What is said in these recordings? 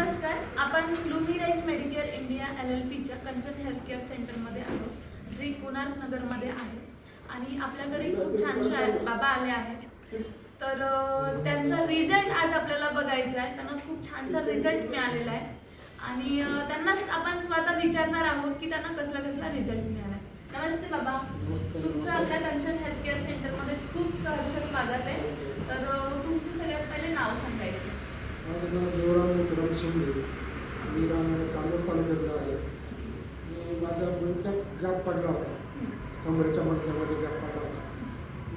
नमस्कार. आपण लुमिराइज Medicare India LLPच्या कंचन health care सेंटरमध्ये आहोत, जे कोणार्क नगरमध्ये आहे. आणि आपल्याकडे खूप छानशे बाबा आले आहेत. तर त्यांचा रिझल्ट आज आपल्याला बघायचा आहे. त्यांना खूप छानसा रिझल्ट मिळालेला आहे आणि त्यांनाच आपण स्वतः विचारणार आहोत की त्यांना कसला कसला रिझल्ट मिळाला. नमस्ते बाबा. तुमचं आपल्या कंचन हेल्थ केअर सेंटरमध्ये खूप सहर्ष स्वागत आहे. तर तुमचं सगळ्यात पहिले नाव सांगायचं. माझं नाव देवराम मित्रांनो शिंदे. मी राहणारा चांदोर तालुक्यातला आहे. मी माझ्या मणक्यात गॅप पडला होता, कमरेच्या मणक्यामध्ये गॅप पडला होता.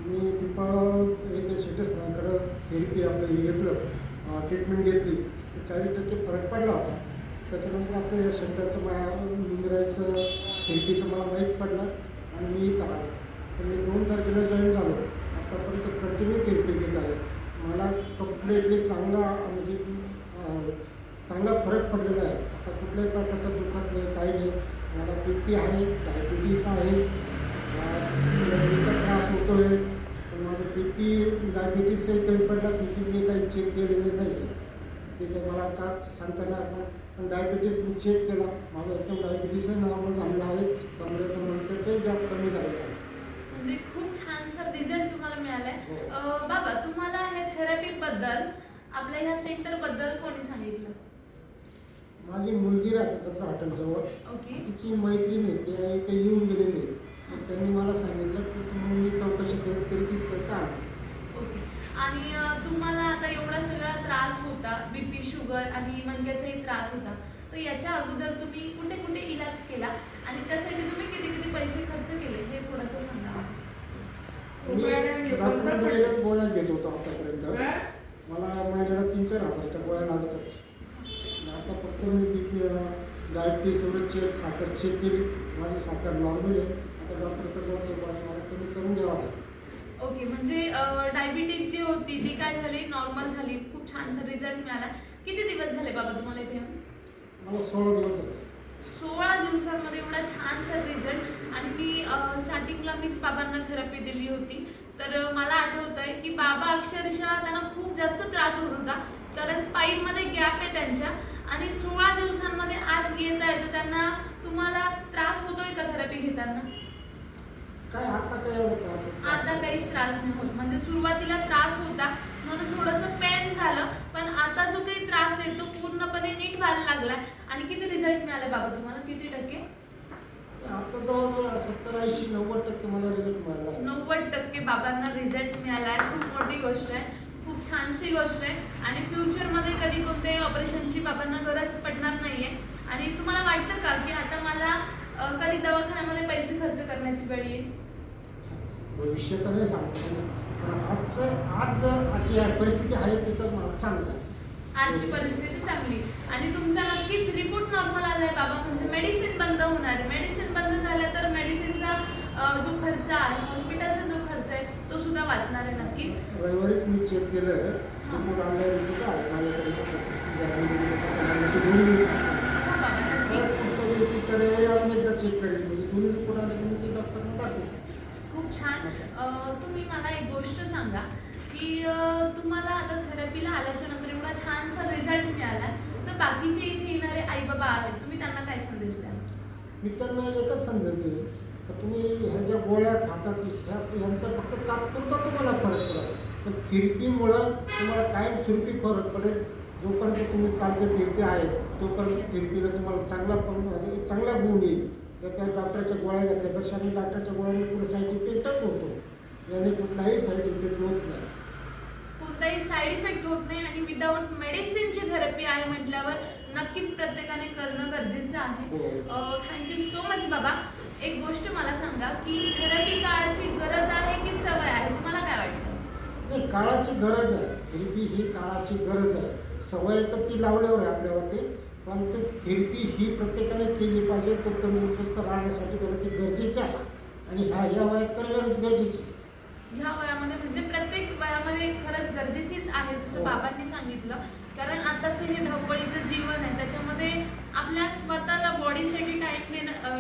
मी पिंपळ येथे शेटे सरांकडं थेरपी आपलं हे घेतलं, ट्रीटमेंट घेतली, 40% फरक पडला होता. त्याच्यानंतर आपलं या सेंटरचं लुमिराइजचं थेरपीचं मला माहीत पडलं आणि मी इथं आलो. पण मी 2 तारखेला जॉईन झालो. आतापर्यंत कंटिन्यू थेरपी घेत आहे. मला कम्प्लिटली चांगला चांगला फरक पडलेला आहे. आता कुठल्याही प्रकारचा दुखत नाही, काही नाही. मला BP आहे, डायबिटीस आहे, लघवीचा त्रास होतो आहे. पण माझं BP डायबिटीसही कमी पडला. BP मी काही चेक केलेलं नाही आहे. ठीक आहे, मला का सांगता येणार पण डायबिटीस मी चेक केला. माझं एकदम डायबिटीसही नॉर्मल झालेलं आहे. कमरेचं मणक्याचंही गॅप कमी झालेलं आहे. म्हणजे खूप छानसा रिझल्ट तुम्हाला मिळालाय. बाबा, तुम्हाला हे थेरपीबद्दल, आपल्या ह्या सेंटरबद्दल कोणी सांगितलं? माझी मुलगी राहते चंद्र हॉटेलजवळ. ओके. तिची मैत्रीण आहे, ती आहे ते येऊन गेलेली आहे. मग त्यांनी मला सांगितलं की मी चौकशी करत तरी तिथपर्यंत आली. ओके. आणि तुम्हाला आता एवढा सगळा त्रास होता, BP, शुगर आणि मणक्याचाही त्रास होता, तर याच्या अगोदर तुम्ही कुठे कुठे इलाज केला आणि त्यासाठी तुम्ही किती किती पैसे खर्च केले हे थोडंसं सांगा. मी डॉक्टरकडे गेल्याच गोळ्या घेत होतो आतापर्यंत. मला महिन्याला 3-4 हजाराच्या गोळ्या लागत होत्या. आता फक्त मी BP, डायबिटीस वगैरे चेक, साखर चेक केली. माझी साखर नॉर्मल आहे. आता डॉक्टरकडे जाऊन ते गोळ्या मला कमी करून द्यावा लागेल. ओके. म्हणजे डायबिटीज जी होती ती काय झाली, नॉर्मल झाली, खूप छानसा रिझल्ट मिळाला. किती दिवस झाले बाबा तुम्हाला इथे? मला 16 दिवस झाले. 16 दिवसांमध्ये एवढा छानसा रिझल्ट. आणि मी स्टार्टिंगला मीच बाबांना थेरपी दिली होती. तर मला आठवत आहे की बाबा अक्षरशः त्यांना खूप जास्त त्रास होत होता, कारण स्पाईनमध्ये गॅप आहे त्यांच्या. आणि 16 दिवसांमध्ये आज येत आहे, तर त्यांना तुम्हाला त्रास होतोय का थेरपी घेताना? काय आता काय एवढं त्रास आहे? आता काहीच त्रास नाही होत. म्हणजे सुरुवातीला त्रास होता म्हणून थोडंसं पेन झालं, पण आता जो काही त्रास आहे तो पूर्णपणे नीट व्हायला लागलाय. आणि किती रिझल्ट मिळाले बाबा तुम्हाला, किती टक्के? आता जवळजवळ 70-80-90% मला रिझल्ट मिळाला आहे. 90% बाबांना रिझल्ट मिळाला आहे. खूप मोठी गोष्ट आहे, खूप छानशी गोष्ट आहे. आणि फ्युचरमध्ये कधी कोणत्याही ऑपरेशनची बाबांना गरज पडणार नाहीये. आणि तुम्हाला वाटतं का की आता मला कधी दवाखान्यामध्ये पैसे खर्च करण्याची वेळ येईल? भविष्य तर नाही सांगता येणार, पण आजची परिस्थिती आहे ती तर मला चांगलं आहे. आजची परिस्थिती चांगली. आणि तुमचा नक्कीच रिपोर्ट नॉर्मल आलाय बाबा. म्हणजे मेडिसिन बंद होणार आहे. मेडिसिन बंद झाल्या तर मेडिसिनचा जो खर्च आहे, हॉस्पिटलचा जो खर्च आहे, तो सुद्धा वाचणार आहे नक्कीच. रविवारीच मी चेक केलं आहे. रिपोर्ट ऑनलाईन रिपोर्ट आहे माझ्याकडे. हो बाबा, नक्की. पुढच्या रविवारी अजून एकदा चेक करेल. म्हणजे दोन्ही रिपोर्ट आले की मी ते डॉक्टरला दाखवू. खूप छान. तुम्ही मला एक गोष्ट सांगा की तुम्हाला आता थेरपीला आल्याच्या नंतर एवढा छानसा रिझल्ट मिळाला, तर बाकीचे इथे येणारे आई बाबा आहेत, तुम्ही त्यांना काय संदेश द्याल? मी त्यांना एकच संदेश देईल तर तुम्ही ह्या ज्या गोळ्या खातात यांचा फक्त तात्पुरता तुम्हाला फरक पडेल, पण थेरपीमुळं तुम्हाला कायमस्वरूपी फरक पडेल. जोपर्यंत तुम्ही चालते फिरते आहे तोपर्यंत थेरपीला तुम्हाला चांगला गुण येईल. त्या डॉक्टरच्या गोळ्या घेतल्यापेक्षा आणि डॉक्टरच्या गोळ्यांनी पुढे साईड इफेक्टच होतो. याने कुठलाही साईड इफेक्ट होत नाही, कोणताही साईड इफेक्ट होत नाही. आणि विदाऊट मेडिसिनची थेरपी आहे म्हटल्यावर नक्कीच प्रत्येकाने करणं गरजेचं आहे. थँक्यू सो मच बाबा. एक गोष्ट मला सांगा की थेरपी काळाची गरज आहे की सवय आहे, तुम्हाला काय वाटतं? नाही, काळाची गरज आहे. थेरपी ही काळाची गरज आहे. सवय तर ती लावल्यावर आहे आपल्यावरती, पण ते थेरपी ही प्रत्येकाने केली पाहिजे. तो तंदुरुस्त राहण्यासाठी त्याला ती गरजेचं आहे. आणि ह्या वयात तर गरजेची. ह्या वयामध्ये म्हणजे प्रत्येक वयामध्ये खरंच गरजेचीच आहे, जसं बाबांनी सांगितलं. कारण आताचं हे धावपळीचं जीवन आहे, त्याच्यामध्ये आपल्या स्वतःला बॉडीसाठी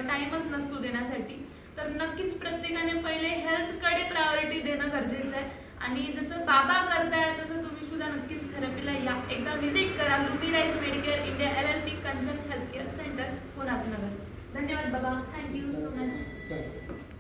टाईमच नसतो देण्यासाठी. तर नक्कीच प्रत्येकाने पहिले हेल्थकडे प्रायोरिटी देणं गरजेचं आहे. आणि जसं बाबा करताय तसं तुम्ही सुद्धा नक्कीच थेरपीला या, एकदा व्हिजिट करा. Lumirise Medicare India thank you so much. Thank you.